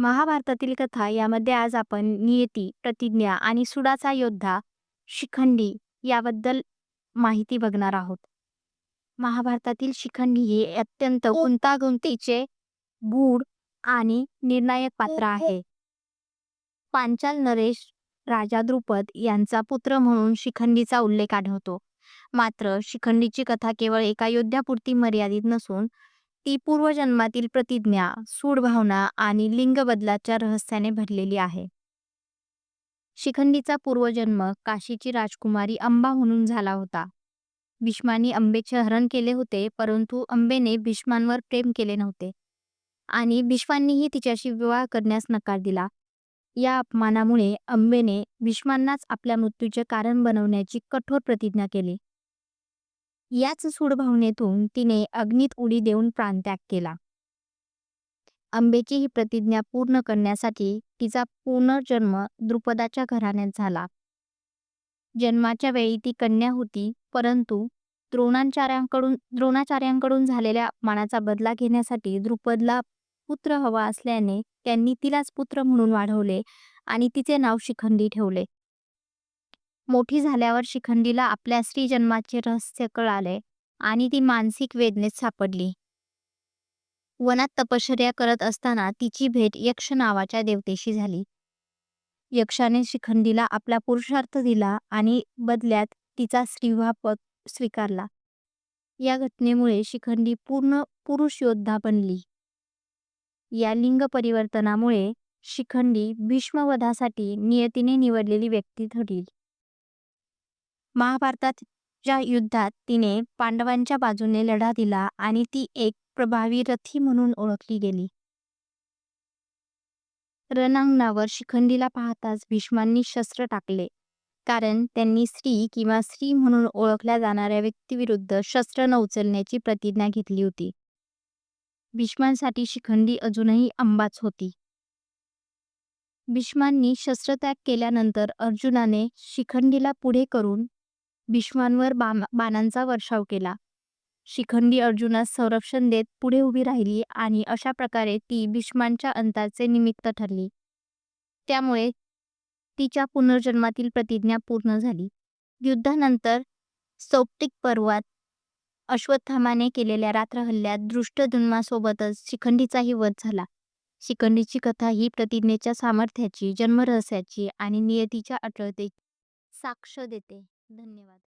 महाभारतातील कथा यामध्ये आज आपण नियती, प्रतिज्ञा आणि सुडाचा योद्धा शिखंडी याबद्दल माहिती बघणार आहोत. महाभारतातील शिखंडी हे अत्यंत गुंतागुंतीचे, गूढ आणि निर्णायक पात्र आहे. पांचाल नरेश राजा द्रुपद यांचा पुत्र म्हणून शिखंडीचा उल्लेख आढळतो. मात्र शिखंडीची कथा केवळ एका योद्ध्यापुरती मर्यादित नसून ती पूर्वजन्मातील प्रतिज्ञा, सूड भावना आणि लिंग बदलाच्या रहस्याने भरलेली आहे. शिखंडीचा पूर्वजन्म काशीची राजकुमारी अंबा म्हणून झाला होता. भीष्मांनी अंबेचे हरण केले होते, परंतु अंबेने भीष्मांवर प्रेम केले नव्हते आणि भीष्मांनीही तिच्याशी विवाह करण्यास नकार दिला. या अपमानामुळे अंबेने भीष्मांनाच आपल्या मृत्यूचे कारण बनवण्याची कठोर प्रतिज्ञा केली. याच सूडभावनेतून तिने अग्नीत उडी देऊन प्राणत्याग केला. अंबेची ही प्रतिज्ञा पूर्ण करण्यासाठी तिचा पुनर्जन्म द्रुपदाच्या घराण्यात झाला. जन्माच्या वेळी ती कन्या होती, परंतु द्रोणाचार्यांकडून झालेल्या अपमानाचा बदला घेण्यासाठी द्रुपदला पुत्र हवा असल्याने त्यांनी तिलाच पुत्र म्हणून वाढवले आणि तिचे नाव शिखंडी ठेवले. मोठी झाल्यावर शिखंडीला आपल्या स्त्री जन्माचे रहस्य कळाले आणि ती मानसिक वेदनेत सापडली. वनात तपश्चर्या करत असताना तिची भेट यक्ष नावाच्या देवतेशी झाली. यक्षाने शिखंडीला आपला पुरुषार्थ दिला आणि बदल्यात तिचा स्त्रीभाव स्वीकारला. या घटनेमुळे शिखंडी पूर्ण पुरुष योद्धा बनली. या लिंग परिवर्तनामुळे शिखंडी भीष्मवधासाठी नियतीने निवडलेली व्यक्ती ठरली. महाभारताच्या युद्धात तिने पांडवांच्या बाजूने लढा दिला आणि ती एक प्रभावी रथी म्हणून ओळखली गेली. रणांगणावर शिखंडीला पाहताच भीष्मांनी शस्त्र टाकले, कारण त्यांनी स्त्री किंवा स्त्री म्हणून ओळखल्या जाणाऱ्या व्यक्तीविरुद्ध शस्त्र न उचलण्याची प्रतिज्ञा घेतली होती. भीष्मांसाठी शिखंडी अजूनही अंबाच होती. भीष्मांनी शस्त्रत्याग केल्यानंतर अर्जुनाने शिखंडीला पुढे करून भीष्मांवर बाणांचा वर्षाव केला. शिखंडी अर्जुनास संरक्षण देत पुढे उभी राहिली आणि अशा प्रकारे ती भीष्मांच्या अंताचे निमित्त ठरली. त्यामुळे तिच्या पुनर्जन्मातील प्रतिज्ञा पूर्ण झाली. युद्धानंतर सौप्तिक पर्वात अश्वत्थामाने केलेल्या रात्रहल्ल्यात धृष्टद्युम्नासोबतच शिखंडीचाही वध झाला. शिखंडीची कथा ही प्रतिज्ञेच्या सामर्थ्याची, जन्मरहस्याची आणि नियतीच्या अटळतेची साक्ष देते. धन्यवाद.